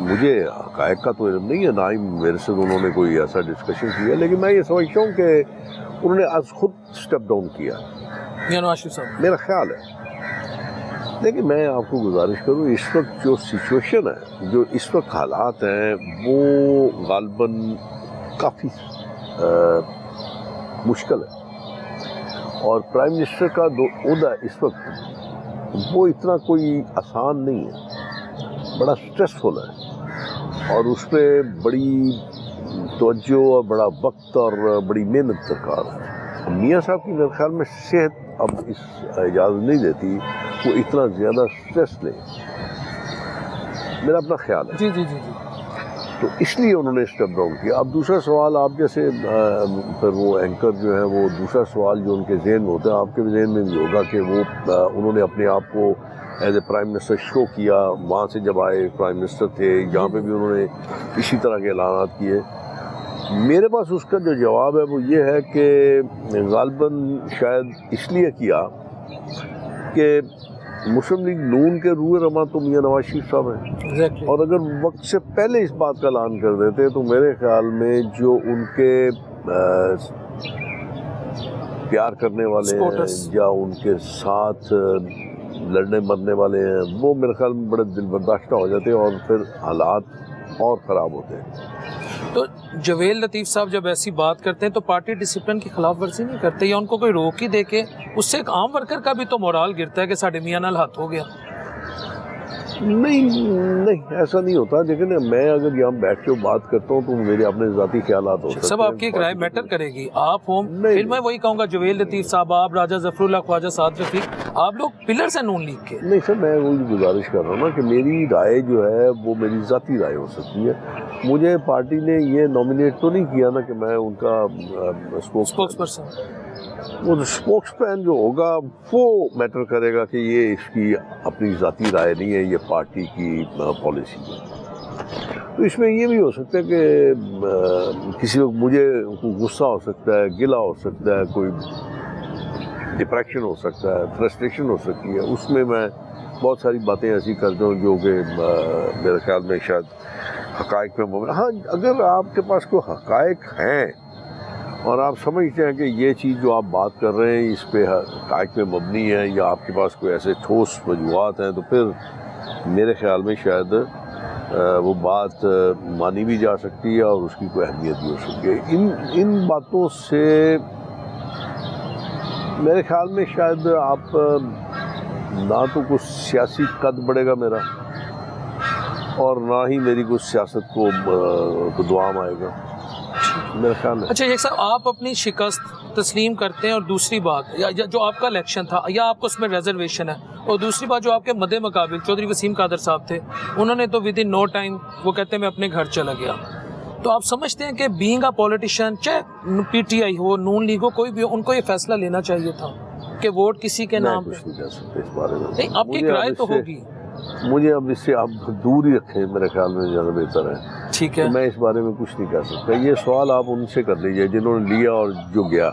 مجھے حقائق کا تو علم نہیں ہے، نہ ہی میرے سے انہوں نے کوئی ایسا ڈسکشن کیا، لیکن میں یہ سمجھتا ہوں کہ انہوں نے آج خود اسٹیپ ڈاؤن کیا، نواز شریف صاحب، میرا خیال ہے۔ لیکن میں آپ کو گزارش کروں، اس وقت جو سچویشن ہے، جو اس وقت حالات ہیں، وہ غالباً کافی مشکل ہے، اور پرائم منسٹر کا عہدہ اس وقت وہ اتنا کوئی آسان نہیں ہے، بڑا اسٹریسفل ہے، اور اس پہ بڑی توجہ اور بڑا وقت اور بڑی محنت درکار ہے۔ میاں صاحب کی میرے خیال میں صحت اب اس اجازت نہیں دیتی وہ اتنا زیادہ اسٹریس لیں، میرا اپنا خیال ہے۔ جی جی جی جی، تو اس لیے انہوں نے اسٹیپ ڈاؤن کیا۔ اب دوسرا سوال، آپ جیسے پھر وہ اینکر جو ہے، وہ دوسرا سوال جو ان کے ذہن میں ہوتا ہے، آپ کے ذہن میں بھی ہوگا کہ وہ انہوں نے اپنے آپ کو ایز اے پرائم منسٹر شو کیا، وہاں سے جب آئے پرائم منسٹر تھے، یہاں پہ بھی انہوں نے اسی طرح کے اعلانات کیے۔ میرے پاس اس کا جو جواب ہے وہ یہ ہے کہ غالباً شاید اس لیے کیا کہ مسلم لیگ نون کے روح رواں تو میاں نواز شریف صاحب ہیں، اور اگر وقت سے پہلے اس بات کا اعلان کر دیتے تو میرے خیال میں جو ان کے پیار کرنے والے ہیں یا ان کے ساتھ لڑنے مرنے والے ہیں، وہ میرے خیال میں بڑے دل برداشتہ ہو جاتے اور پھر حالات اور خراب ہوتے ہیں۔ تو جویل لطیف صاحب جب ایسی بات کرتے ہیں تو پارٹی ڈسپلن کی خلاف ورزی نہیں کرتے، یا ان کو کوئی روک ہی دے کے اس سے ایک عام ورکر کا بھی تو مورال گرتا ہے کہ ساڈے میاں نال ہاتھ ہو گیا؟ نہیں ایسا نہیں ہوتا، لیکن میں اگر یہاں بیٹھ کے بات کرتا ہوں تو میرے اپنے ذاتی خیالات ہو سکتے ہیں۔ سب آپ کی ایک رائے میٹر کرے گی، آپ ہوں پھر میں وہی کہوں گا جویل لطیف صاحب، آپ راجہ ظفر اللہ، خواجہ سعد رفیق، آپ لوگ پلرز ہیں نون لیگ کے۔ نہیں سر، میں وہی گزارش کر رہا ہوں نا کہ میری رائے جو ہے وہ میری ذاتی رائے ہو سکتی ہے۔ مجھے پارٹی نے یہ نامینیٹ تو نہیں کیا نا کہ میں ان کا اسپوکس پرسن، وہ اسپوکس مین جو ہوگا وہ میٹر کرے گا کہ یہ اس کی اپنی ذاتی رائے نہیں ہے، یہ پارٹی کی پالیسی ہے۔ تو اس میں یہ بھی ہو سکتا ہے کہ کسی وقت مجھے غصہ ہو سکتا ہے، گلہ ہو سکتا ہے، کوئی ڈپریشن ہو سکتا ہے، فرسٹریشن ہو سکتی ہے، اس میں بہت ساری باتیں ایسی کرتا ہوں جو کہ میرے خیال میں شاید حقائق پہ مبنی۔ ہاں، اگر آپ کے پاس کوئی حقائق ہیں اور آپ سمجھتے ہیں کہ یہ چیز جو آپ بات کر رہے ہیں اس پہ حقائق پہ مبنی ہے، یا آپ کے پاس کوئی ایسے ٹھوس وجوہات ہیں، تو پھر میرے خیال میں شاید وہ بات مانی بھی جا سکتی ہے اور اس کی کوئی اہمیت بھی ہو سکتی ہے۔ ان باتوں سے میرے خیال میں شاید آپ نہ تو کچھ سیاسی قد بڑھے گا میرا، اور نہ ہی میری کچھ سیاست کو دوام آئے گا میرے خیال میں۔ اچھا ایک صاحب، آپ اپنی شکست تسلیم کرتے ہیں، اور دوسری بات جو آپ کا الیکشن تھا یا آپ کو اس میں ریزرویشن ہے، اور دوسری بات جو آپ کے مد مقابل چودھری وسیم قادر صاحب تھے، انہوں نے تو ود ان نو ٹائم وہ کہتے ہیں میں اپنے گھر چلا گیا۔ تو آپ سمجھتے ہیں کہ بینگ اے پولیٹیشین، چاہے P T I who, known league ہو، کوئی بھی ہو، ان کو یہ فیصلہ لینا چاہیے تھا کہ ووٹ کسی کے نام پہ؟ میں کچھ نہیں کہہ سکتا اس بارے میں۔ نہیں، آپ کی ایک رائے تو ہوگی۔ مجھے اب اس سے آپ دور ہی رکھیں، میرے خیال میں زیادہ بہتر ہے۔ ٹھیک ہے، میں اس بارے میں کچھ نہیں کہہ سکتا، یہ سوال آپ ان سے کر لیجئے جنہوں نے لیا اور جو گیا۔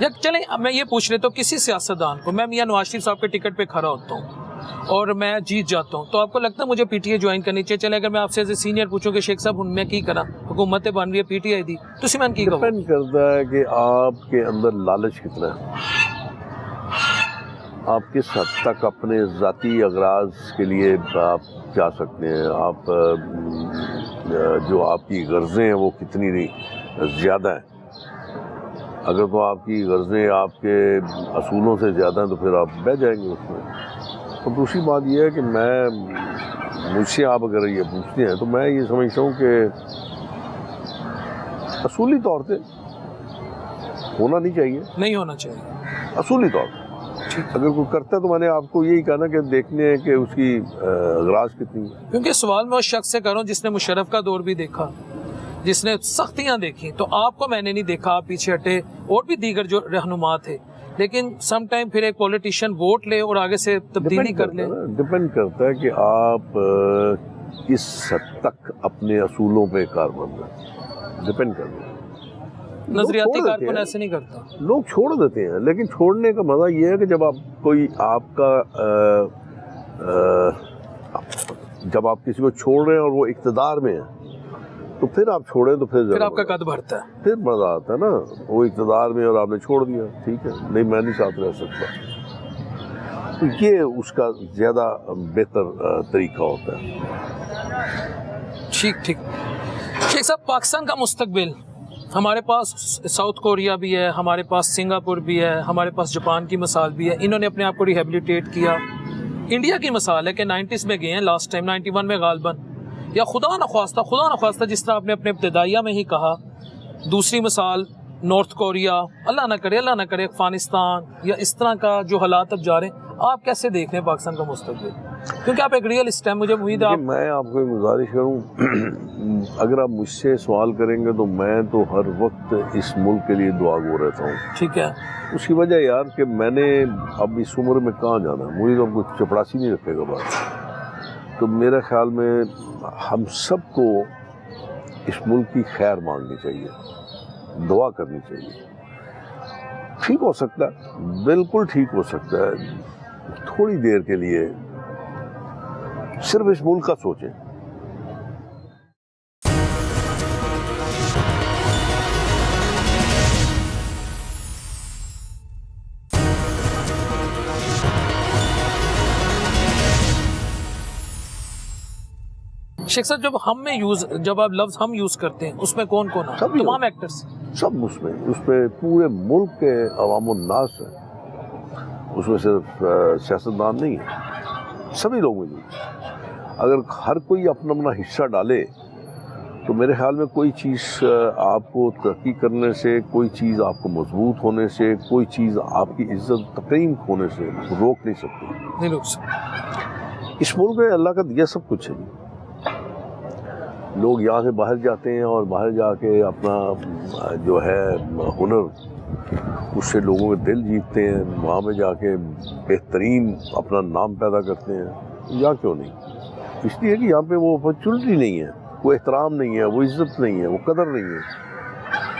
یا چلیں میں یہ پوچھ لیتا ہوں، کسی سیاستدان کو، میں میاں نواز شریف صاحب کے ٹکٹ پہ کھڑا ہوتا ہوں اور میں جیت جاتا ہوں، تو آپ کو لگتا ہے مجھے پی ٹی آئی جوائن کرنی چاہیے؟ چلے اگر میں آپ سے ایز اے سینئر پوچھوں کہ شیخ صاحب میں کی کرا، حکومت بن رہی ہے، پی ٹی آئی دی، تو میں کی کروں؟ ڈپینڈ کرتا ہے کہ آپ کے اندر لالچ کتنا ہے، آپ کس حد تک اپنے ذاتی اغراض کے لیے آپ جا سکتے ہیں، آپ جو آپ کی غرضیں ہیں وہ کتنی زیادہ ہیں۔ اگر تو آپ کی غرضیں آپ کے اصولوں سے زیادہ ہیں تو پھر آپ بہ جائیں گے اس میں۔ اور دوسری بات یہ ہے کہ مجھ سے آپ اگر یہ پوچھتے ہیں تو میں یہ سمجھتا ہوں کہ اصولی طور پہ ہونا نہیں چاہیے، نہیں ہونا چاہیے اصولی طور پہ۔ اگر کوئی کرتا ہے تو میں نے آپ کو یہی کہا نا کہ دیکھنے ہیں کہ اس کی اغراض کتنی ہے۔ کیونکہ سوال میں اس شخص سے کروں جس نے مشرف کا دور بھی دیکھا، جس نے سختیاں دیکھی، تو آپ کو میں نے نہیں دیکھا، آپ پیچھے ہٹے، اور بھی دیگر جو رہنما تھے، لیکن سم ٹائم پھر ایک پولیٹیشین ووٹ لے اور آگے سے تبدیلی کر لے۔ ڈپینڈ کرتا ہے کہ آپ کس حد تک اپنے اصولوں پہ کاربند ہیں، ڈپینڈ کرتا ہے۔ نظریاتی کارکن ایسے نہیں کرتا، لوگ چھوڑ دیتے ہیں، لیکن چھوڑنے کا مزہ یہ ہے کہ جب آپ کا جب آپ کسی کو چھوڑ رہے ہیں اور وہ اقتدار میں ہے تو پھر آپ چھوڑیں تو پھر آپ کا قد بڑھتا ہے. پھر مزہ آتا ہے نا. وہ اقتدار میں اور آپ نے چھوڑ دیا, ٹھیک ہے, نہیں میں نہیں ساتھ رہ سکتا. تو یہ اس کا زیادہ بہتر طریقہ ہوتا ہے. ٹھیک ٹھیک. شیخ صاحب, پاکستان کا مستقبل, ہمارے پاس ساؤتھ کوریا بھی ہے, ہمارے پاس سنگاپور بھی ہے, ہمارے پاس جاپان کی مثال بھی ہے, انہوں نے اپنے آپ کو ریہیبلیٹیٹ کیا. انڈیا کی مثال ہے کہ 90s میں گئے ہیں لاسٹ ٹائم, 91 میں غالباً, یا خدا نخواستہ جس طرح آپ نے اپنے ابتدائیہ میں ہی کہا. دوسری مثال نارتھ کوریا, اللہ نہ کرے افغانستان, یا اس طرح کا جو حالات اب جا رہے ہیں. آپ کیسے دیکھ رہے ہیں پاکستان کا مستقبل, کیونکہ آپ ایک ریئلسٹ ہیں, مجھے امید ہے. میں آپ کو ایک گزارش کروں, اگر آپ مجھ سے سوال کریں گے تو میں تو ہر وقت اس ملک کے لیے دعا گو رہتا ہوں. ٹھیک ہے. اس کی وجہ یار کہ میں نے اب اس عمر میں کہاں جانا ہے, مجھے تو کوئی چپڑاسی نہیں رکھے گا بات. تو میرے خیال میں ہم سب کو اس ملک کی خیر مانگنی چاہیے, دعا کرنی چاہیے. ٹھیک ہو سکتا ہے, بالکل ٹھیک ہو سکتا ہے. تھوڑی دیر کے لیے صرف اس ملک کا سوچیں. شیخ صاحب, جب آپ لفظ ہم یوز کرتے ہیں اس میں کون کون ہے؟ تمام ایکٹرز سب اس میں پورے ملک کے عوام الناس ہیں. اس میں صرف سیاستدان نہیں ہے, سبھی لوگ ملیں. اگر ہر کوئی اپنا حصہ ڈالے تو میرے خیال میں کوئی چیز آپ کو ترقی کرنے سے, کوئی چیز آپ کو مضبوط ہونے سے, کوئی چیز آپ کی عزت تقریم ہونے سے روک نہیں سکتی. نہیں روک سکتی. اس ملک میں اللہ کا دیا سب کچھ ہے. لوگ یہاں سے باہر جاتے ہیں اور باہر جا کے اپنا جو ہے ہنر, اس سے لوگوں کے دل جیتتے ہیں, وہاں میں جا کے بہترین اپنا نام پیدا کرتے ہیں. یا کیوں نہیں؟ اس لیے کہ یہاں پہ وہ اپرچونٹی نہیں ہے, وہ احترام نہیں ہے, وہ عزت نہیں ہے, وہ قدر نہیں ہے.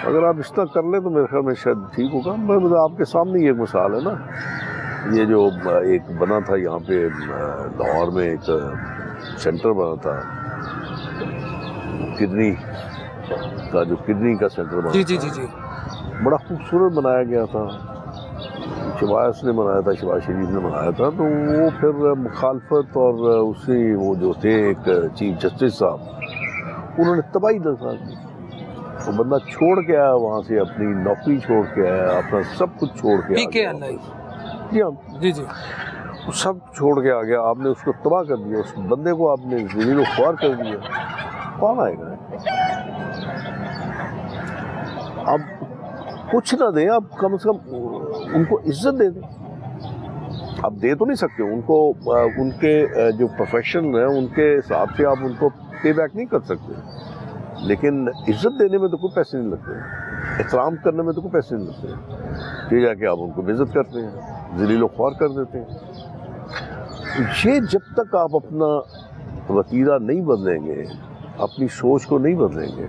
اگر آپ اس طرح کر لیں تو میرے خیال میں شاید ٹھیک ہوگا. میں آپ کے سامنے یہ ایک مثال ہے نا, یہ جو ایک بنا تھا یہاں پہ لاہور میں, ایک سینٹر بنا تھا کڈنی کا سینٹر بنا. جی بڑا خوبصورت بنایا گیا تھا. شباس نے بنایا تھا, شباز شریف نے بنایا تھا. تو وہ پھر مخالفت اور اسی وہ جو تھے ایک چیف جسٹس صاحب, انہوں نے تباہی دسا دی. وہ بندہ چھوڑ کے آیا وہاں سے, اپنی نوکری چھوڑ کے آیا, اپنا سب کچھ چھوڑ کے آیا. جی سب چھوڑ کے آ گیا. آپ نے اس کو تباہ کر دیا, اس بندے کو آپ نے ذلیل و خوار کر دیا. کون آئے گا؟ آپ کچھ نہ دیں, آپ کم سے کم ان کو عزت دے دیں. آپ دے تو نہیں سکتے ان کو, ان کے جو پروفیشن ہے ان کے حساب سے آپ ان کو پے بیک نہیں کر سکتے, لیکن عزت دینے میں تو کوئی پیسے نہیں لگتے, احترام کرنے میں تو کوئی پیسے نہیں لگتے. یہ جا کے آپ ان کو بے عزت کرتے ہیں, ذلیل و خوار کر دیتے ہیں. یہ جب تک آپ اپنا وتیرہ نہیں بدلیں گے, اپنی سوچ کو نہیں بدلیں گے,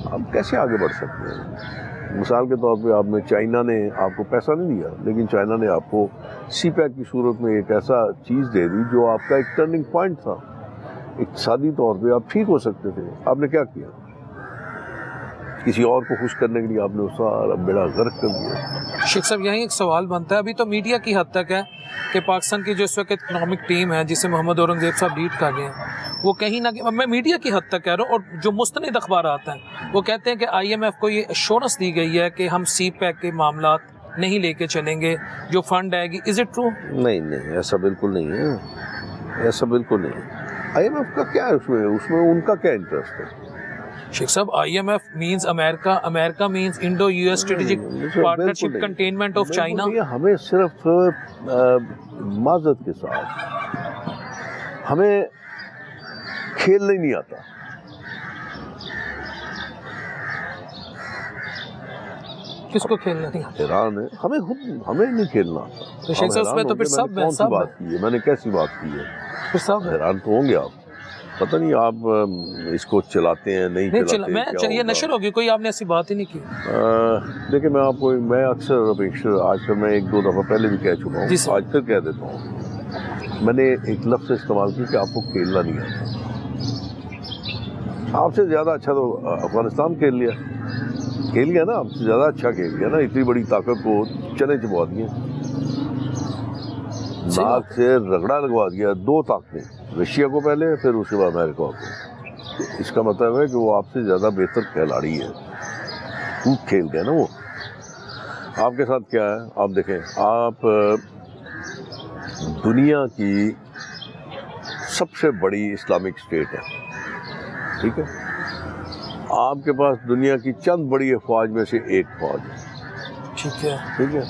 آپ کیسے آگے بڑھ سکتے ہیں؟ مثال کے طور پہ آپ نے, چائنا نے آپ کو پیسہ نہیں دیا, لیکن چائنا نے آپ کو سی پیک کی صورت میں ایک ایسا چیز دے دی جو آپ کا ایک ٹرننگ پوائنٹ تھا. اقتصادی طور پہ آپ ٹھیک ہو سکتے تھے. آپ نے کیا کیا؟ کسی اور کو خوش کرنے کے لیے آپ نے اس کا بیڑا غرق کر دیا. شیخ صاحب, یہیں ایک سوال بنتا ہے, ابھی تو میڈیا کی حد تک ہے کہ پاکستان کی جو اس وقت اکنامک ٹیم ہے جسے محمد اورنگزیب صاحب لیڈ کر رہے ہیں, وہ کہیں نہ کہیں, میں میڈیا کی حد تک کہہ رہا ہوں, اور جو مستند اخبارات ہیں وہ کہتے ہیں کہ IMF کو یہ ایشورنس دی گئی ہے کہ ہم سی پیک کے معاملات نہیں لے کے چلیں گے, جو فنڈ آئے گی. Is it true? نہیں, ایسا بالکل نہیں ہے, ایسا بالکل نہیں ہے. IMF کا کیا ہے اس میں ان کا کیا انٹرسٹ ہے؟ شیخ صاحب, IMF means امریکہ, امریکہ means Indo US strategic partnership containment of China. ہمیں صرف معذرت کے ساتھ ہمیں کھیلنا ہی نہیں آتا. کس کو کھیلنا نہیں آتا؟ ایران ہے, ہمیں نہیں کھیلنا آتا. تو شیخ صاحب, اس میں تو پھر سب کون سی بات کی ہے, میں نے کیسی بات کی ہے؟ پھر سب حیران تو ہوں گے آپ. پتہ نہیں آپ اس کو چلاتے ہیں نہیں چلاتے. میں چلیے نشر ہوگی, کوئی آپ نے ایسی بات ہی نہیں کی. دیکھیں میں آپ کو, میں اکثر آج کل میں 1-2 دفعہ پہلے بھی کہہ چکا ہوں, آج پھر کہہ دیتا ہوں. میں نے ایک لفظ استعمال کی کہ آپ کو کھیلنا نہیں آتا. آپ سے زیادہ اچھا تو افغانستان کھیل گیا نا، آپ سے زیادہ اچھا کھیل گیا نا، اتنی بڑی طاقت کو چنے چبا دیے، ناک سے رگڑا لگوا دیا، 2 طاقتیں، رشیا کو پہلے پھر اس کے بعد امریکہ کو۔ اس کا مطلب ہے کہ وہ آپ سے زیادہ بہتر کھلاڑی ہے، خوب کھیل گیا نا وہ۔ آپ کے ساتھ کیا ہے، آپ دیکھیں، آپ دنیا کی سب سے بڑی اسلامک اسٹیٹ ہے، ٹھیک ہے، آپ کے پاس دنیا کی چند بڑی افواج میں سے ایک فوج ہے، ٹھیک ہے، ٹھیک ہے،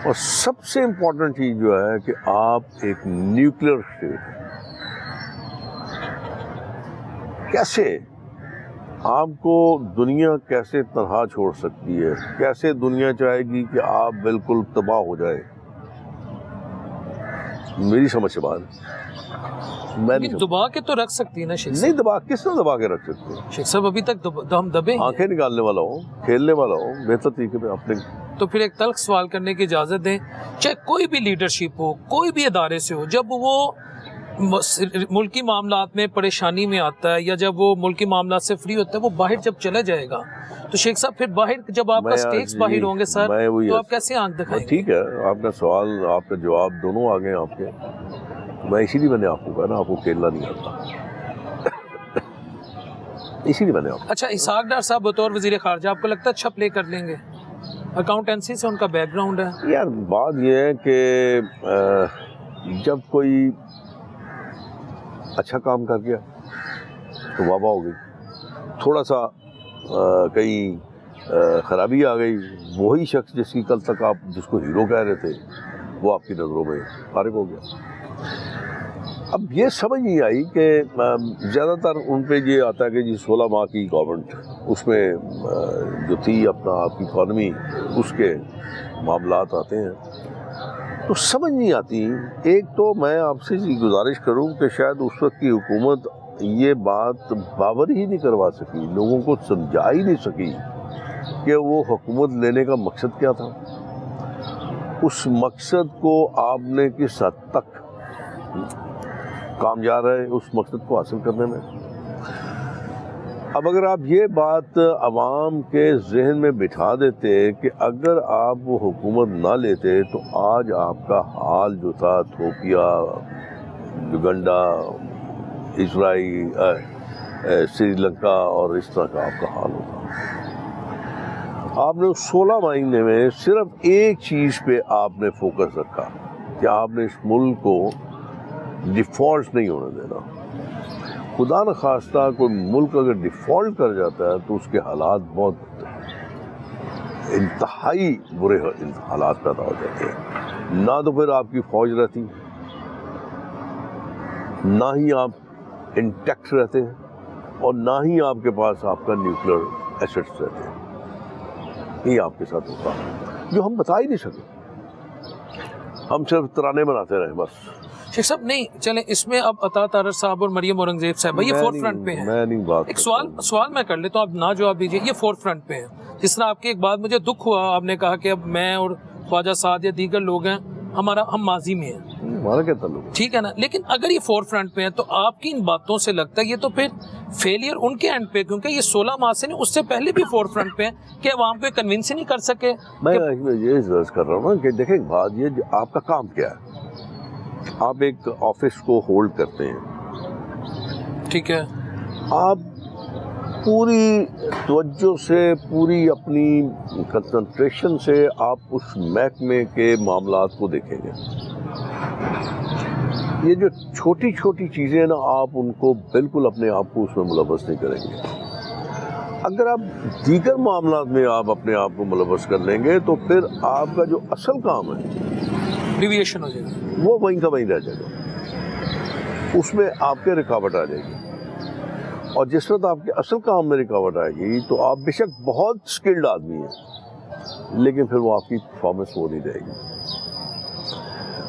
اور سب سے امپورٹنٹ چیز جو ہے کہ آپ ایک نیوکلیر اسٹیٹ ہے۔ کیسے آپ کو دنیا کیسے تنہا چھوڑ سکتی ہے، کیسے دنیا چاہے گی کہ آپ بالکل تباہ ہو جائے، میری سمجھ سے بات میں نہیں دبا کے تو رکھ سکتی ہے نا شیخ نہیں، دبا کس طرح دبا کے رکھ سکتے ہیں؟ شیخ صاحب ابھی تک ہم دبے ہیں، آنکھیں نکالنے والا ہوں، کھیلنے والا ہوں، بہتر طریقے پہ اپنے۔ تو پھر ایک تلخ سوال کرنے کی اجازت دیں، چاہے کوئی بھی لیڈرشپ ہو، کوئی بھی ادارے سے ہو، جب وہ ملکی معاملات میں پریشانی میں آتا ہے یا جب وہ ملکی معاملات سے فری ہوتا ہے، وہ باہر جب چلا جائے گا تو شیخ صاحب پھر باہر جب آپ کا سٹیکس باہر ہوں گے سر، تو آپ کیسے آنکھ دکھائیں گے؟ ٹھیک ہے، آپ کا سوال، آپ کا جواب دونوں آ گئے آپ کے، میں اسی لیے میں نے آپ کو کہا نا، آپ کو کھیلنا نہیں آتا، اسی لیے میں نے آپ کو۔ اچھا، اسحاق ڈار صاحب بطور وزیر خارجہ آپ کو لگتا ہے اچھا پلے کر لیں گے؟ اکاؤنٹنسی سے ان کا بیک گراؤنڈ ہے۔ یار بات یہ ہے کہ جب کوئی اچھا کام کر گیا تو واہ واہ ہو گئی، تھوڑا سا کہیں خرابی آ گئی، وہی شخص جس کی کل تک آپ جس کو ہیرو کہہ رہے تھے وہ آپ کی نظروں میں فارغ ہو گیا۔ اب یہ سمجھ نہیں آئی کہ زیادہ تر ان پہ یہ آتا ہے کہ جی 16 ماہ کی گورنمنٹ، اس میں جو تھی اپنا آپ کی اکانومی، اس کے معاملات آتے ہیں تو سمجھ نہیں آتی۔ ایک تو میں آپ سے یہ گزارش کروں کہ شاید اس وقت کی حکومت یہ بات باور ہی نہیں کروا سکی، لوگوں کو سمجھا ہی نہیں سکی کہ وہ حکومت لینے کا مقصد کیا تھا، اس مقصد کو آپ نے کس حد تک کامیاب رہے اس مقصد کو حاصل کرنے میں۔ اب اگر آپ یہ بات عوام کے ذہن میں بٹھا دیتے کہ اگر آپ وہ حکومت نہ لیتے تو آج آپ کا حال جو تھا ایتھوپیا، یوگنڈا، اسرائیل، سری لنکا اور اس طرح کا آپ کا حال ہوتا۔ آپ نے 16 مہینے میں صرف ایک چیز پہ آپ نے فوکس رکھا کہ آپ نے اس ملک کو ڈیفالٹ نہیں ہونے دینا۔ خدا نخواستہ کوئی ملک اگر ڈیفالٹ کر جاتا ہے تو اس کے حالات بہت انتہائی برے حالات پیدا ہو جاتے ہیں، نہ تو پھر آپ کی فوج رہتی، نہ ہی آپ انٹیکٹ رہتے ہیں، اور نہ ہی آپ کے پاس آپ کا نیوکلیر ایسٹس رہتے ہیں۔ یہ آپ کے ساتھ ہوتا جو ہم بتا ہی نہیں سکے، ہم صرف ترانے بناتے رہے بس۔ شیخ صاحب نہیں چلیں، اس میں اب عطا طاہر صاحب اور مریم اورنگزیب صاحب یہ فور فرنٹ پہ ہیں۔ میں نہیں بات ایک سوال میں کر لیتا ہوں، آپ نہ جواب دیجیے، یہ فور فرنٹ پہ ہیں۔ جس طرح آپ کی ایک بات مجھے دکھ ہوا، آپ نے کہا کہ اب میں اور خواجہ سعد یا دیگر لوگ ہیں، ہم ماضی میں ہیں، ہمارا کیا تعلق؟ ٹھیک ہے نا، لیکن اگر یہ فور فرنٹ پہ ہیں تو آپ کی ان باتوں سے لگتا ہے یہ تو پھر فیلئر ان کے اینڈ پہ، کیونکہ یہ 16 ماہ سے نہیں، اس سے پہلے بھی فور فرنٹ پہ ہیں کہ عوام کو کنونس ہی نہیں کر سکے۔ میں یہ عرض کر رہا ہوں نا کہ دیکھیں ایک بات، یہ آپ کا کام کیا ہے، آپ ایک آفس کو ہولڈ کرتے ہیں، ٹھیک ہے، آپ پوری توجہ سے، پوری اپنی کنسنٹریشن سے آپ اس محکمے کے معاملات کو دیکھیں گے۔ یہ جو چھوٹی چھوٹی چیزیں نا، آپ ان کو بالکل اپنے آپ کو اس میں ملوث نہیں کریں گے۔ اگر آپ دیگر معاملات میں آپ اپنے آپ کو ملوث کر لیں گے تو پھر آپ کا جو اصل کام ہے ڈیویشن ہو جائے گا، وہ وہیں کا وہیں رہ جائے گا، اس میں آپ کے رکاوٹ آ جائے گی۔ اور جس وقت آپ کے اصل کام میں رکاوٹ آئے گی تو آپ بے شک بہت اسکلڈ آدمی ہیں، لیکن پھر وہ آپ کی پرفارمنس ہو نہیں رہے گی۔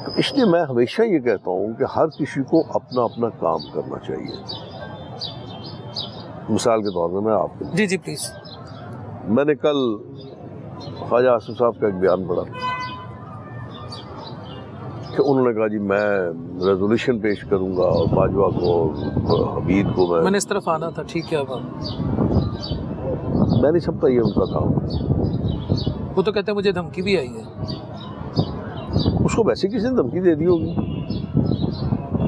تو اس لیے میں ہمیشہ یہ کہتا ہوں کہ ہر کسی کو اپنا اپنا کام کرنا چاہیے۔ مثال کے طور میں میں آپ کو جی پلیز، میں نے کل خواجہ آصف صاحب کا ایک بیان پڑھا، کہ انہوں نے کہا جی میں ریزولوشن پیش کروں گا اور باجوہ کو حمید کو میں نے اس طرف آنا تھا. ٹھیک ہے. اب میں نہیں سمجھتا یہ ان کا کام. وہ تو کہتے ہیں مجھے دھمکی بھی آئی ہے. اس کو ویسے کسی نے دھمکی دے دی ہوگی.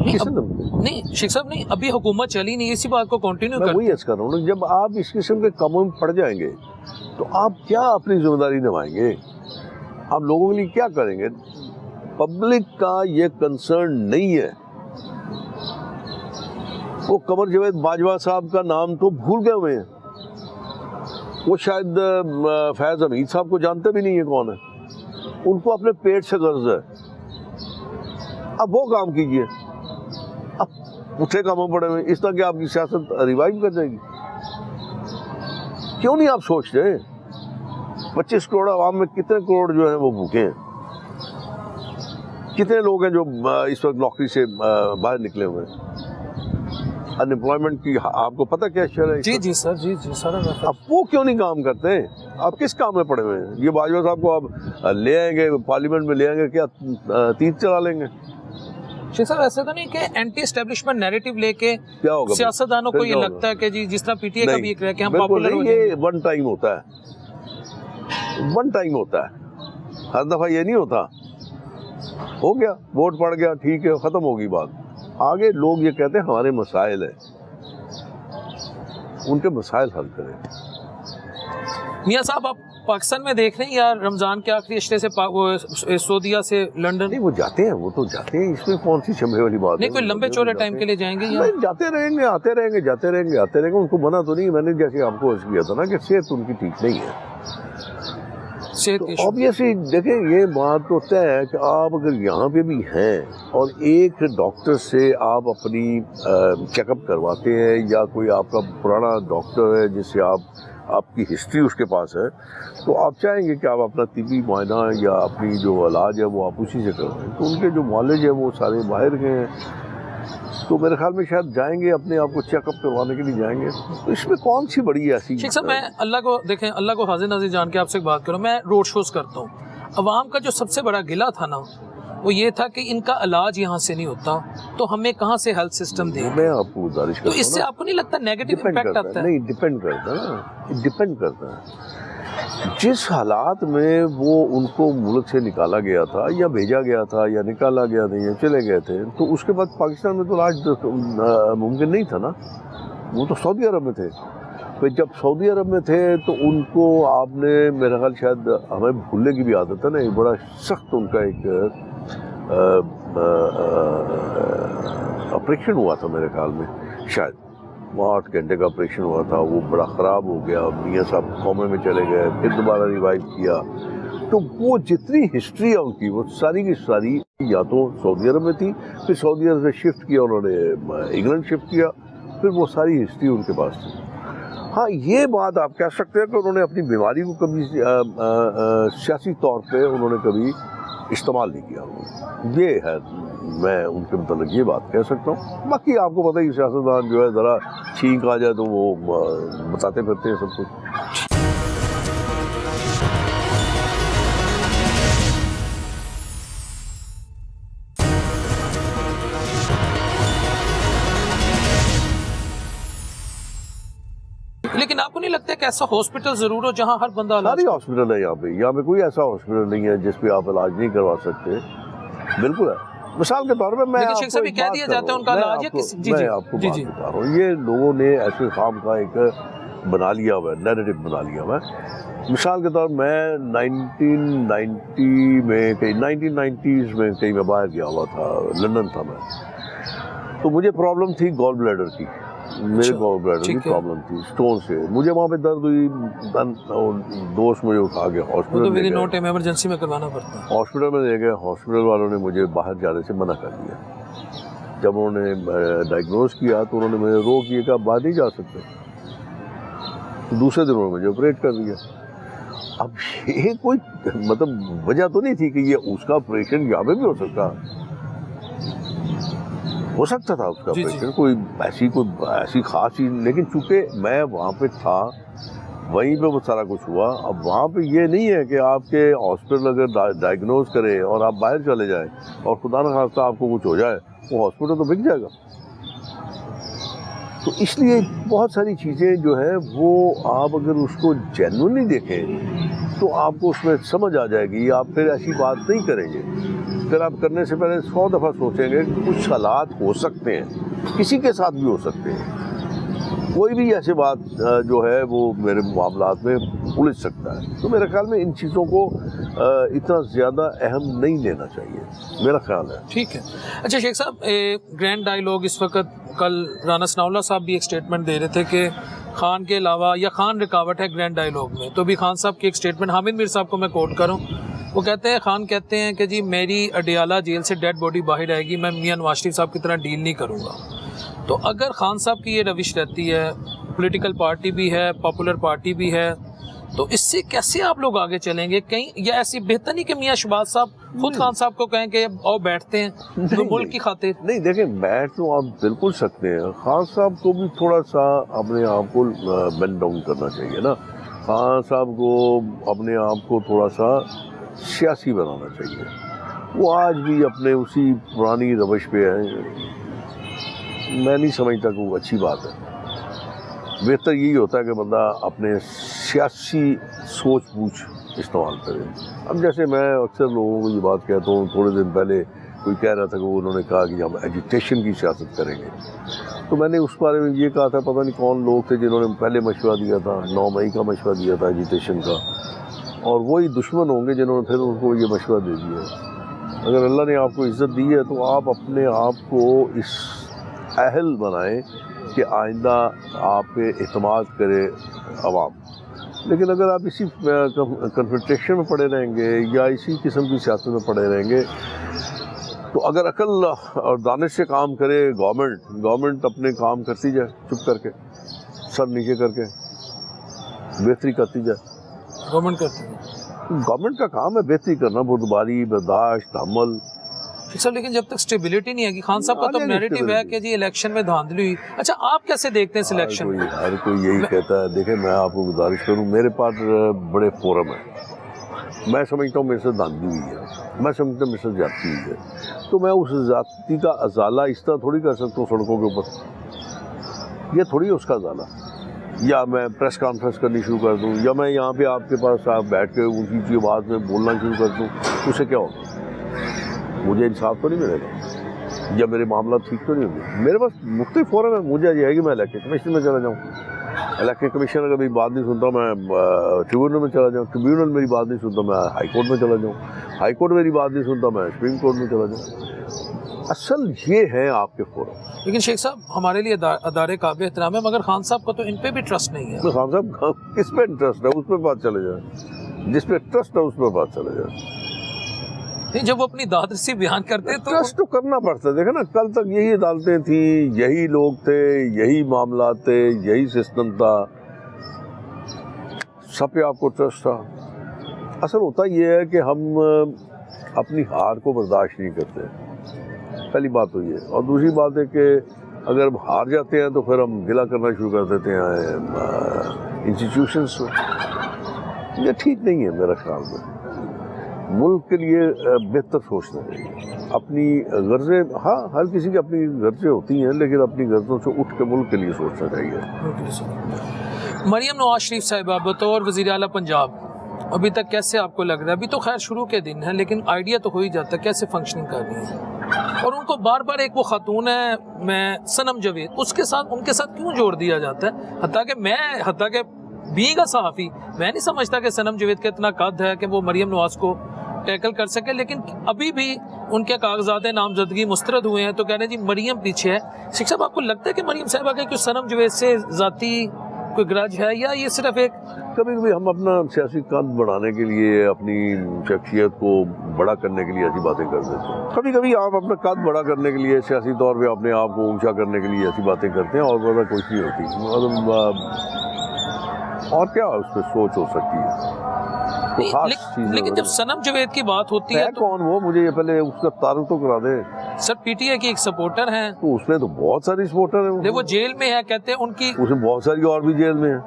کس نے دھمکی؟ نہیں شیخ صاحب نہیں, ابھی حکومت چلی نہیں, اسی بات کو کنٹینیو میں کر. وہی عرض کر رہا ہوں, جب آپ اس قسم کے کاموں میں پڑ جائیں گے تو آپ کیا اپنی ذمہ داری نبھائیں گے؟ آپ لوگوں کے لیے کیا کریں گے؟ پبلک کا یہ کنسرن نہیں ہے. وہ قمر جاوید باجوہ صاحب کا نام تو بھول گئے ہوئے ہیں. وہ شاید فیض حمید صاحب کو جانتے بھی نہیں ہے کون ہے. ان کو اپنے پیٹ سے غرض ہے. اب وہ کام کیجئے. اب پٹھے کاموں پڑے ہوئے, اس طرح کہ آپ کی سیاست ریوائیو کر جائے گی. کیوں نہیں آپ سوچتے 25 کروڑ عوام میں کتنے کروڑ جو ہیں وہ بھوکے ہیں؟ کتنے لوگ ہیں جو اس وقت نوکری سے باہر نکلے ہوئے ہیں؟ ان امپلائمنٹ کی آپ کو پتہ کیا شرح ہے؟ جی سر, جی سر. اب وہ کیوں نہیں کام کرتے ہیں؟ آپ کس کام میں پڑے ہوئے ہیں؟ یہ باجوہ صاحب کو آپ لے آئیں گے پارلیمنٹ میں, لے آئیں گے کیا تیز چلا لیں گے؟ شیخ صاحب ایسا تو نہیں کہ اینٹی اسٹیبلشمنٹ نیریٹو لے کے کیا ہوگا سیاستدانوں کو یہ لگتا ہے کہ جی جس طرح پی ٹی اے کا بھی ایک رہا کہ ہم پاپولر ہو جائیں گے. یہ ون ٹائم ہوتا ہے, ون ٹائم ہوتا ہے, ہر دفعہ یہ نہیں ہوتا. ہو گیا, ووٹ پڑ گیا, ٹھیک ہے, ختم ہوگی بات. آگے لوگ یہ کہتے ہیں ہمارے مسائل ہیں, ان کے مسائل حل کریں. میاں صاحب آپ پاکستان میں دیکھ رہے ہیں یا رمضان کے آخری اشرے سے سعودیہ سے لنڈن؟ نہیں وہ جاتے ہیں, وہ تو جاتے ہیں, اس میں کون سی شمبے والی بات ہے؟ نہیں کوئی لمبے چوڑے ٹائم کے لیے جائیں گے یا جاتے رہیں گے, آتے رہیں گے, جاتے رہیں گے, آتے رہیں گے. ان کو منع تو نہیں. میں نے جیسے آپ کو عرض کیا تھا نا کہ صحت ان کی ٹھیک نہیں ہے. آبویسلی دیکھیں یہ بات تو طے ہے کہ آپ اگر یہاں پہ بھی ہیں اور ایک ڈاکٹر سے آپ اپنی چیک اپ کرواتے ہیں, یا کوئی آپ کا پرانا ڈاکٹر ہے جس سے آپ کی ہسٹری اس کے پاس ہے, تو آپ چاہیں گے کہ آپ اپنا طبی معائنہ یا اپنی جو علاج ہے وہ آپ اسی سے کروائیں. تو ان کے جو معالج ہیں وہ سارے باہر گئے ہیں, تو میرے خیال میں شاید جائیں گے, اپنے آپ کو چیک اپ کروانے کے لیے جائیں گے. تو اس میں کون سی بڑی ایسی. شیخ صاحب میں اللہ کو دیکھیں, اللہ کو حاضر ناظر جان کے آپ سے ایک بات کروں. میں روڈ شوز کرتا ہوں, عوام کا جو سب سے بڑا گلہ تھا نا وہ یہ تھا کہ ان کا علاج یہاں سے نہیں ہوتا تو ہمیں کہاں سے ہیلتھ سسٹم دیں. میں آپ کو گزارش کرتا ہوں, تو اس سے آپ کو نہیں لگتا نیگیٹو امپیکٹ آتا ہے؟ نہیں, ڈیپینڈ کرتا ہے, ڈیپینڈ کرتا ہے. جس حالات میں وہ ان کو ملک سے نکالا گیا تھا یا بھیجا گیا تھا یا نکالا گیا تھا یا چلے گئے تھے, تو اس کے بعد پاکستان میں تو علاج ممکن نہیں تھا نا. وہ تو سعودی عرب میں تھے. پھر جب سعودی عرب میں تھے تو ان کو آپ نے میرا خیال شاید ہمیں بھولنے کی بھی عادت ہے نا, ایک بڑا سخت ان کا ایک آپریشن ہوا تھا میرے خیال میں, شاید 8 گھنٹے کا آپریشن ہوا تھا. وہ بڑا خراب ہو گیا, میاں صاحب کومے میں چلے گئے, پھر دوبارہ ریوائیو کیا. تو وہ جتنی ہسٹری ہے ان کی وہ ساری کی ساری یا تو سعودی عرب میں تھی, پھر سعودی عرب سے شفٹ کیا انہوں نے, انگلینڈ شفٹ کیا, پھر وہ ساری ہسٹری ان کے پاس تھی. ہاں یہ بات آپ کہہ سکتے ہیں کہ انہوں نے اپنی بیماری کو کبھی سیاسی طور پہ انہوں نے کبھی استعمال نہیں کیا. یہ ہے, میں ان کے متعلق یہ بات کہہ سکتا ہوں. باقی آپ کو پتہ ہی سیاستدان جو ہے ذرا چھینک آ جائے تو وہ بتاتے پھرتے ہیں سب کچھ. لیکن آپ کو نہیں لگتا کہ ایسا ہاسپٹل ضرور ہو جہاں ہر بندہ علاج؟ ساری ہاسپٹل ہے یہاں پہ کوئی ایسا ہاسپٹل نہیں ہے جس پہ آپ علاج نہیں کروا سکتے. بالکل ہے. مثال کے طور پہ میں آپ کو کہہ دیا جاتا ہے ان کا علاج ہے کسی. میں آپ کو بات بتا رہا ہوں, یہ لوگوں نے ایسے خام کا ایک بنا لیا ہوا ہے, نیریٹو بنا لیا ہوا ہے. مثال کے طور میں 1990 میں کہیں 1990s میں کہیں میں باہر گیا ہوا تھا, لندن تھا میں, تو مجھے پرابلم تھی گال بلیڈر کی. میرے گال بلیڈر کی پرابلم تھی اسٹون سے. مجھے وہاں پہ درد ہوئی, دوست مجھے اٹھا کے ہاسپٹل میں ایمرجنسی میں کروانا پڑتا ہے. ہاسپٹل میں لے گئے. ہاسپٹل والوں نے مجھے باہر جانے سے منع کر دیا. جب انہوں نے ڈائگنوز کیا تو انہوں نے مجھے روک دیا کہ آپ باہر نہیں جا سکتے. دوسرے دن انہوں نے مجھے آپریٹ کر دیا. اب یہ کوئی مطلب وجہ تو نہیں تھی کہ یہ اس کا آپریشن یہاں پہ بھی ہو سکتا تھا اس کا آپریشن, کوئی ایسی خاص چیز. لیکن چونکہ میں وہاں پہ تھا وہیں پہ وہ سارا کچھ ہوا. اب وہاں پہ یہ نہیں ہے کہ آپ کے ہاسپٹل اگر ڈائگنوز کرے اور آپ باہر چلے جائیں اور خدا نہ خواستہ آپ کو کچھ ہو جائے, وہ ہاسپٹل تو بک جائے گا. تو اس لیے بہت ساری چیزیں جو ہیں وہ آپ اگر اس کو جینوئنلی دیکھیں تو آپ کو اس میں سمجھ آ جائے گی. آپ پھر ایسی بات نہیں کریں گے, پھر آپ کرنے سے پہلے 100 دفعہ سوچیں گے کہ کچھ حالات ہو سکتے ہیں, کسی کے ساتھ بھی ہو سکتے ہیں. کوئی بھی ایسی بات جو ہے وہ میرے معاملات میں الجھ سکتا ہے. تو میرے خیال میں ان چیزوں کو اتنا زیادہ اہم نہیں لینا چاہیے, میرا خیال ہے. ٹھیک ہے. اچھا شیخ صاحب, گرینڈ ڈائیلاگ اس وقت, کل رانا ثناء اللہ صاحب بھی ایک سٹیٹمنٹ دے رہے تھے کہ خان کے علاوہ, یا خان رکاوٹ ہے گرینڈ ڈائیلاگ میں. تو بھی خان صاحب کی ایک سٹیٹمنٹ, حامد میر صاحب کو میں کوٹ کروں, وہ کہتے ہیں, خان کہتے ہیں کہ جی میری اڈیالہ جیل سے ڈیڈ باڈی باہر آئے گی, میں میاں نواز شریف صاحب کی طرح ڈیل نہیں کروں گا. تو اگر خان صاحب کی یہ روش رہتی ہے, پولیٹیکل پارٹی بھی ہے, پاپولر پارٹی بھی ہے, تو اس سے کیسے آپ لوگ آگے چلیں گے؟ کہیں یا ایسی بہتر نہیں کہ میاں شہباز صاحب خود خان صاحب کو کہیں کہ آؤ بیٹھتے ہیں تو ملک کی خاطر؟ نہیں دیکھیں, بیٹھ تو آپ بالکل سکتے ہیں. خان صاحب کو بھی تھوڑا سا اپنے آپ کو بینڈ ڈاؤن کرنا چاہیے نا. خان صاحب کو اپنے آپ کو تھوڑا سا سیاسی بنانا چاہیے. وہ آج بھی اپنے اسی پرانی روش پہ ہیں. میں نہیں سمجھتا کہ وہ اچھی بات ہے. بہتر یہی ہوتا ہے کہ بندہ اپنے سیاسی سوچ بوجھ استعمال کرے. اب جیسے میں اکثر لوگوں کو یہ بات کہتا ہوں, تھوڑے دن پہلے کوئی کہہ رہا تھا کہ انہوں نے کہا کہ ہم ایجیٹیشن کی سیاست کریں گے. تو میں نے اس بارے میں یہ کہا تھا, پتہ نہیں کون لوگ تھے جنہوں نے پہلے مشورہ دیا تھا, 9 مئی کا مشورہ دیا تھا ایجیٹیشن کا, اور وہی دشمن ہوں گے جنہوں نے پھر ان کو یہ مشورہ دے دیا. اگر اللہ نے آپ کو عزت دی ہے تو آپ اپنے آپ کو اس اہل بنائیں کہ آئندہ آپ پہ اعتماد کرے عوام. لیکن اگر آپ اسی کنفرنٹیشن میں پڑے رہیں گے یا اسی قسم کی سیاست میں پڑے رہیں گے, تو اگر عقل اور دانش سے کام کرے گورنمنٹ اپنے کام کرتی جائے چپ کر کے, سر نیچے کر کے بہتری کرتی جائے. گورنمنٹ کا کام ہے بہتری کرنا, بردباری, برداشت, تحمل. سر لیکن جب تک سٹیبلٹی نہیں ہے کہ خان صاحب کا تو نیریٹو ہے کہ جی الیکشن میں دھاندلی ہوئی. اچھا آپ کیسے دیکھتے ہیں سلیکشن؟ ہر کوئی یہی کہتا ہے. دیکھیں میں آپ کو گزارش کروں, میرے پاس بڑے فورم ہیں. میں سمجھتا ہوں میرے سے دھاندلی ہوئی ہے, میں سمجھتا ہوں میرے سے زیادتی ہوئی ہے, تو میں اس زیادتی کا ازالہ اس طرح تھوڑی کر سکتا ہوں سڑکوں کے اوپر. یہ تھوڑی ہے اس کا ازالہ, یا میں پریس کانفرنس کرنی شروع کر دوں, یا میں یہاں پہ آپ کے پاس بیٹھ کے اونچی اونچی آواز میں بولنا شروع کر دوں. اس سے کیا ہوگا؟ مجھے انصاف تو نہیں ملے گا, یا میرے معاملات ٹھیک تو نہیں ہوں گے. میرے پاس مختلف فورم ہے. مجھے یہ ہے کہ میں الیکشن کمیشن میں چلا جاؤں, الیکشن کمیشن اگر میری بات نہیں سنتا میں ٹریبیونل میں چلا جاؤں, ٹریبیونل میری بات نہیں سنتا میں ہائی کورٹ میں چلا جاؤں, ہائی کورٹ میری بات نہیں سنتا میں سپریم کورٹ میں چلا جاؤں. اصل یہ ہے آپ کے فورم. لیکن شیخ صاحب ہمارے لیے ادارے قابل احترام ہے, مگر خان صاحب کا تو ان پہ بھی ٹرسٹ نہیں ہے. خان صاحب کس پہ انٹرسٹ ہے اس پہ بات چلے جائے, جس پہ ٹرسٹ ہے اس پہ بات چلے جائے. جب وہ اپنی دادرسی بیان کرتے تو ٹرسٹ تو کرنا پڑتا ہے. دیکھیں نا, کل تک یہی عدالتیں تھیں, یہی لوگ تھے, یہی معاملات تھے, یہی سسٹم تھا, سب پہ آپ کو ٹرسٹ تھا. اصل ہوتا یہ ہے کہ ہم اپنی ہار کو برداشت نہیں کرتے, پہلی بات تو یہ. اور دوسری بات ہے کہ اگر ہم ہار جاتے ہیں تو پھر ہم گلہ کرنا شروع کر دیتے ہیں انسٹیٹیوشنس سے. یہ ٹھیک نہیں ہے میرے خیال میں. ملک کے لیے بہتر سوچنا چاہیے. اپنی غرضیں, ہاں ہر کسی کی اپنی غرضیں ہوتی ہیں, لیکن اپنی غرضوں سے اٹھ کے ملک کے لیے سوچنا چاہیے. مریم نواز شریف صاحبہ بطور وزیر اعلیٰ پنجاب ابھی تک کیسے آپ کو لگ رہا ہے؟ ابھی تو خیر شروع کے دن ہے, لیکن آئیڈیا تو ہو ہی جاتا ہے کیسے فنکشننگ کر رہی ہیں. اور ان کو بار بار ایک وہ خاتون ہے میں صنم جاوید, اس کے ساتھ ان کے ساتھ کیوں جوڑ دیا جاتا ہے؟ حتیٰ کہ بینگ اے صحافی میں نہیں سمجھتا کہ صنم جاوید کا اتنا قد ہے کہ وہ مریم نواز کو ٹیکل کر سکے, لیکن ابھی بھی ان کے کاغذات نامزدگی مسترد ہوئے ہیں تو کہہ رہے ہیں جی مریم پیچھے ہے. شیخ صاحب آپ کو لگتا ہے کہ مریم صاحبہ کے کوئی صنم جاوید سے ذاتی کوئی گرج ہے, یا یہ صرف ایک کبھی کبھی ہم اپنا سیاسی قد بڑھانے کے لیے, اپنی شخصیت کو بڑا کرنے کے لیے ایسی باتیں کر دیتے ہیں. کبھی کبھی آپ اپنا قد بڑا کرنے کے لیے سیاسی طور پہ اپنے آپ کو اونچا کرنے کے لیے ایسی باتیں کرتے ہیں, اور وجہ کچھ نہیں ہوتی. اور کیا اس پہ سوچ ہو سکتی ہے؟ لیکن جب صنم جاوید کی بات ہوتی ہے تو کون وہ, مجھے یہ پہلے اس کا تعارف تو کرا دے. سر پی ٹی آئی کی ایک سپورٹر ہیں, تو اس میں تو بہت ساری سپورٹر ہیں. وہ جیل میں ہے, کہتے ہیں ان کی اس میں بہت ساری اور بھی جیل میں ہیں.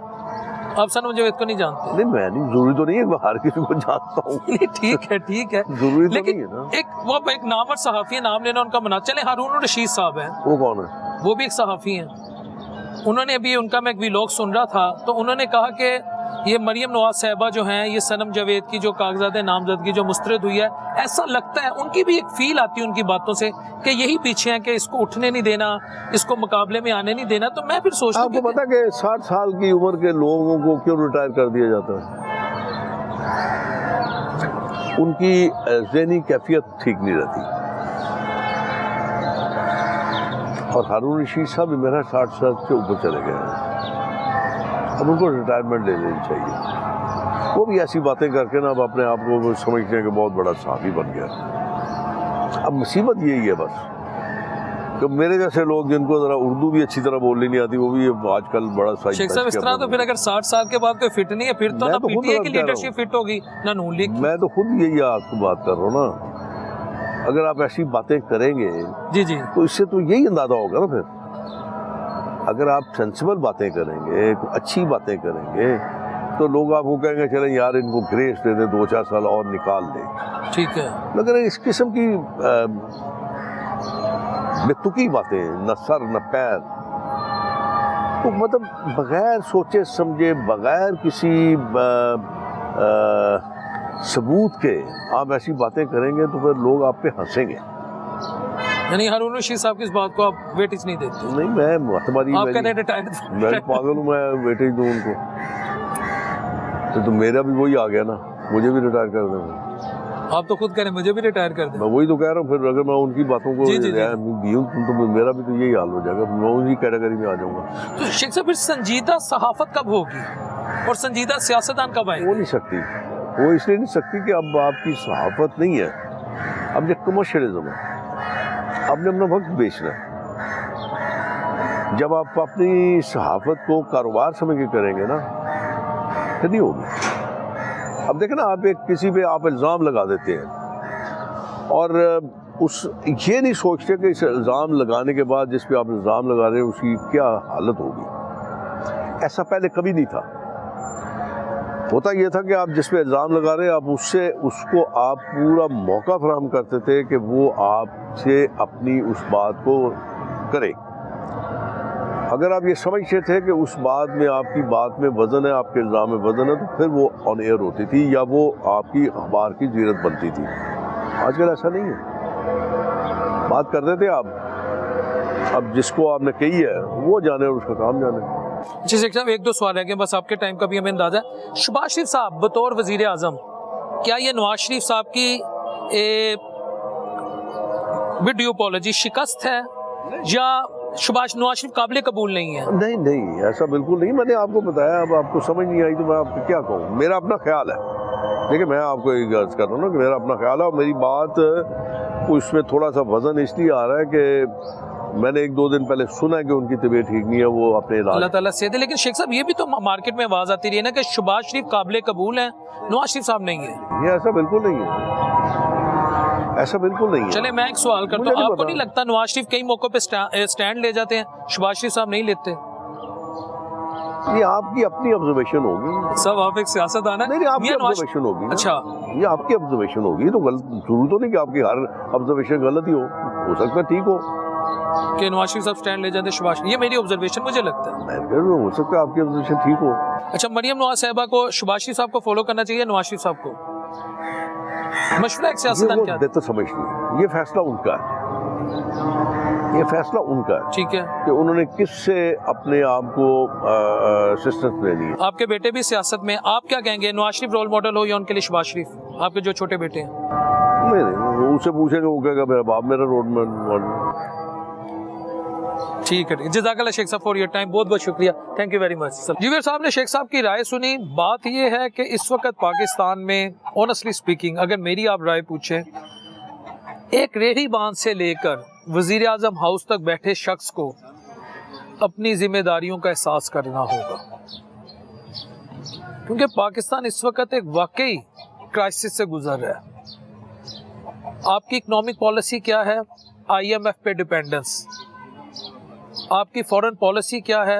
آپ سنم جاوید کو نہیں جانتے؟ نہیں میں نہیں، ضروری تو نہیں ہے میں ہر کسی کو جانتا ہوں. ٹھیک ہے ٹھیک ہے، ضروری تو لیکن نہیں ہے نا. ایک نامور صحافی ہے، نام لینا ان کا منع. چلے ہارون رشید صاحب ہیں، وہ کون ہے؟ وہ بھی ایک صحافی ہیں. انہوں نے ابھی ان کا میں ایک ویلاگ سن رہا تھا تو انہوں نے کہا کہ یہ مریم نواز صاحبہ جو ہیں، یہ سنم جاوید کی جو کاغذات نامزدگی جو مسترد ہوئی ہے، ایسا لگتا ہے ان کی بھی ایک فیل آتی ہے ان کی باتوں سے کہ یہی پیچھے ہیں کہ اس کو اٹھنے نہیں دینا، اس کو مقابلے میں آنے نہیں دینا. تو میں پھر سوچتا آپ کو پتا کہ 60 سال کی عمر کے لوگوں کو کیوں ریٹائر کر دیا جاتا ہے؟ ان کی ذہنی کیفیت ٹھیک نہیں رہتی. اور ہارون رشید صاحب بھی میرا 60 سال سے اوپر چلے گئے ہیں، اب ان کو ریٹائرمنٹ لے لینی چاہیے. وہ بھی ایسی باتیں کر کے نا اب اپنے آپ کو سمجھتے ہیں کہ بہت بڑا صحافی بن گیا. اب مصیبت یہی ہے بس کہ میرے جیسے لوگ جن کو ذرا اردو بھی اچھی طرح بولنی نہیں آتی، وہ بھی آج کل بڑا شیخ صاحب اس طرح تو پھر اگر 60 سال کے بعد کوئی فٹ نہیں ہے پھر تو نہ پی ٹی اے کی لیڈرشپ فٹ ہوگی نہ نون لیگ کی. میں تو خود یہی آپ کو بات کر رہا ہوں نا. اگر آپ ایسی باتیں کریں گے جی تو اس سے تو یہی اندازہ ہوگا نا پھر. اگر آپ سینسیبل باتیں کریں گے، اچھی باتیں کریں گے تو لوگ آپ کو کہیں گے چلیں یار ان کو گریس دے دیں، 2-4 سال اور نکال دیں. ٹھیک ہے، مگر اس قسم کی بے تکی باتیں، نہ سر نہ پیر، تو مطلب بغیر سوچے سمجھے، بغیر کسی ثبوت کے آپ ایسی باتیں کریں گے تو پھر لوگ آپ پہ ہنسیں گے. یعنی ہارون رشید صاحب کی اس بات کو آپ ویٹیج نہیں دیتے؟ نہیں میں تمہاری آپ کہتے ہیں ریٹائرڈ، میں پاگل ہوں، میں ویٹیج دوں ان کو؟ تو میرا بھی وہی آ گیا نا، مجھے بھی ریٹائر کر دیں. آپ تو خود کہہ رہے ہیں مجھے بھی ریٹائر کر دیں. میں وہی تو کہہ رہا ہوں، پھر اگر میں ان کی باتوں کو دیوں تو میرا بھی تو یہی حال ہو جائے گا، میں انہی کیٹیگری میں آ جاؤں گا. تو شیخ صاحب پھر سنجیدہ صحافت کب ہوگی اور سنجیدہ سیاستدان کب آئیں گے؟ وہ نہیں سکتی، وہ اس لیے نہیں سکتی کہ اب آپ کی صحافت نہیں ہے، اب یہ کمرشلزم ہے. آپ نے اپنا وقت بیچنا ہے. جب آپ اپنی صحافت کو کاروبار سمجھ کے کریں گے نا پھر نہیں ہوگی. اب دیکھیں نا، آپ کسی پہ آپ الزام لگا دیتے ہیں اور یہ نہیں سوچتے کہ اس الزام لگانے کے بعد جس پہ آپ الزام لگا رہے ہیں اس کی کیا حالت ہوگی. ایسا پہلے کبھی نہیں تھا. ہوتا یہ تھا کہ آپ جس پہ الزام لگا رہے ہیں آپ اس کو آپ پورا موقع فراہم کرتے تھے کہ وہ آپ سے اپنی اس بات کو کرے. اگر آپ یہ سمجھتے تھے کہ اس بات میں آپ کی بات میں وزن ہے، آپ کے الزام میں وزن ہے، تو پھر وہ آن ایئر ہوتی تھی یا وہ آپ کی اخبار کی زیرت بنتی تھی. آج کل ایسا نہیں ہے. بات کرتے تھے آپ، اب جس کو آپ نے کہی ہے وہ جانے اور اس کا کام جانے. جی شیخ صاحب ایک دو سوال رہ گئے بس، آپ کے ٹائم کا بھی ہمیں اندازہ ہے. شہباز شریف صاحب بطور وزیر اعظم، کیا یہ نواز شریف صاحب کی ویڈیو اپولوجی شکست ہے یا نواز شریف قابل قبول نہیں ہے؟ نہیں ایسا بالکل نہیں. میں نے آپ کو بتایا، اب آپ کو سمجھ نہیں آئی تو میں آپ کو کیا کہوں. میرا اپنا خیال ہے. دیکھیں میں آپ کو یہ عرض کر رہا ہوں نا کہ میرا اپنا خیال ہے اور میری بات اس میں تھوڑا سا وزن اس لیے آ رہا ہے کہ میں نے 1-2 دن پہلے سنا کہ ان کی طبیعت ٹھیک نہیں ہے، وہ اپنے علاج. اللہ تعالیٰ سے دے. لیکن شیخ صاحب یہ بھی تو مارکیٹ میں آواز آتی رہی ہے نا کہ شہباز شریف قابل قبول ہیں، نواز شریف صاحب نہیں ہے. یہ ایسا بالکل نہیں ہے، ایسا بالکل نہیں ہے. چلے میں ایک سوال کرتا ہوں، آپ کو نہیں لگتا نواز شریف کئی موقع پہ سٹینڈ لے جاتے ہیں، شہباز شریف صاحب نہیں لیتے؟ یہ آپ کی اپنی آبزرویشن ہوگی. سب آپ ایک سیاستدان ہیں. نہیں آپ کی آبزرویشن ہوگی. اچھا یہ آپ کی آبزرویشن ہوگی تو غلط ضرور تو نہیں کہ آپ کی ہر آبزرویشن غلط ہی ہو سکتا ہے ٹھیک ہو کہ نواز شریف صاحب سٹینڈ لے جاتے ہیں شہباز شریف. یہ میری آبزرویشن مجھے لگتا ہے. ہو سکتا ہے آپ کی آبزرویشن ٹھیک ہو. اچھا مریم نواز صاحبہ کو شہباز شریف صاحب کو فالو کرنا چاہیے نواز شریف صاحب کو؟ مشورہ ایک سیاستدان کیا بہتر سمجھ لیں، یہ فیصلہ ان کا ہے، یہ فیصلہ ان کا ہے. ٹھیک ہے کہ انہوں نے کس سے اپنے آپ کو اسسٹنس لینی ہے. آپ کے بیٹے بھی سیاست میں، آپ کیا کہیں گے نواز شریف رول ماڈل ہو یا ان کے لیے شہباز شریف، آپ کے جو چھوٹے بیٹے ہیں؟ نہیں اس سے پوچھیں گے وہ کہے گا میرا باپ میرا رول ماڈل. ٹھیک ہے، جزاک اللہ شیخ صاحب فور یور ٹائم، بہت بہت شکریہ، تھینک یو ویری مچ. جیویر صاحب نے شیخ صاحب کی رائے سنی. بات یہ ہے کہ اس وقت پاکستان میں آنیسٹلی اسپیکنگ اگر میری آپ رائے پوچھیں، ایک ریڑھی باندھ سے لے کر وزیر اعظم ہاؤس تک بیٹھے شخص کو اپنی ذمہ داریوں کا احساس کرنا ہوگا، کیونکہ پاکستان اس وقت ایک واقعی کرائسس سے گزر رہا ہے. آپ کی اکنامک پالیسی کیا ہے؟ IMF پہ ڈیپینڈنس. آپ کی فورن پالیسی کیا ہے؟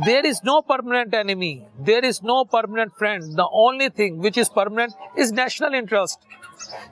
There is no permanent enemy, there is no permanent friend, the only thing which is permanent is national interest।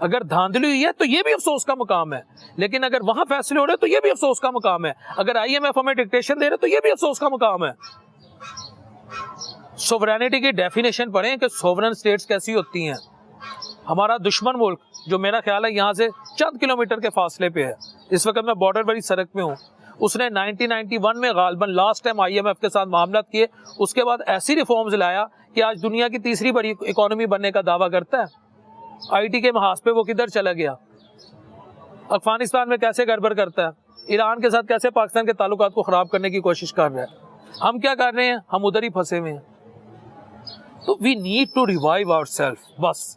اگر دھاندلی ہوئی ہے تو یہ بھی افسوس کا مقام ہے، لیکن اگر وہاں فیصلے ہو رہے تو یہ بھی افسوس کا مقام ہے، اگر آئی ایم ایف ہمیں ڈکٹیشن دے رہے تو یہ بھی افسوس کا مقام ہے۔ سوورینٹی کی ڈیفینیشن پڑھیں کہ سوورن اسٹیٹس کیسی ہوتی ہیں۔ ہمارا دشمن ملک جو میرا خیال ہے یہاں سے چند کلومیٹر کے فاصلے پہ ہے، اس وقت میں بارڈر بری سڑک میں ہوں، اس نے 1991 میں غالباً last time I M F کے ساتھ معاملات کیے، اس کے بعد ایسی ریفارمز لایا کہ آج دنیا کی تیسری بڑی اکانومی بننے کا دعویٰ کرتا ہے۔ آئی ٹی کے محاذ پہ وہ کدھر چلا گیا، افغانستان میں کیسے گڑبڑ کرتا ہے، ایران کے ساتھ کیسے پاکستان کے تعلقات کو خراب کرنے کی کوشش کر رہا ہے۔ ہم کیا کر رہے ہیں؟ ہم ادھر ہی پھنسے ہوئے ہیں۔ تو we need to revive our self. بس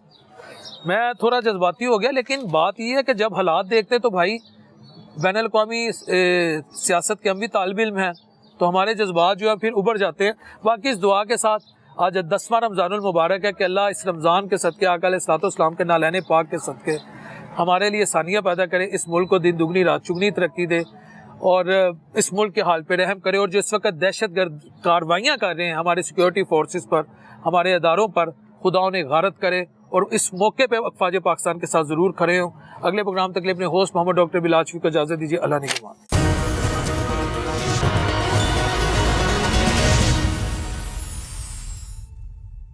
میں تھوڑا جذباتی ہو گیا، لیکن بات یہ ہے کہ جب حالات دیکھتے تو بھائی بین الاقوامی سیاست کے ہم بھی طالب علم ہیں، تو ہمارے جذبات جو ہے پھر ابھر جاتے ہیں۔ باقی اس دعا کے ساتھ آج 10واں رمضان المبارک ہے کہ اللہ اس رمضان کے صدقے آقا علیہ الصلوۃ والسلام کے نالین پاک کے صدقے ہمارے لیے آسانیاں پیدا کرے، اس ملک کو دن دگنی رات چگنی ترقی دے، اور اس ملک کے حال پہ رحم کرے، اور جو اس وقت دہشت گرد کارروائیاں کر رہے ہیں ہمارے سیکورٹی فورسز پر، ہمارے اداروں پر، خدا انہیں غارت کرے، اور اس موقع پہ افواج پاکستان کے ساتھ ضرور کھڑے ہوں۔ اگلے پروگرام تک کے لیے اپنے ہوسٹ محمد ڈاکٹر بلال شفیق کو اجازت دیجیے۔ اللہ نگہبان۔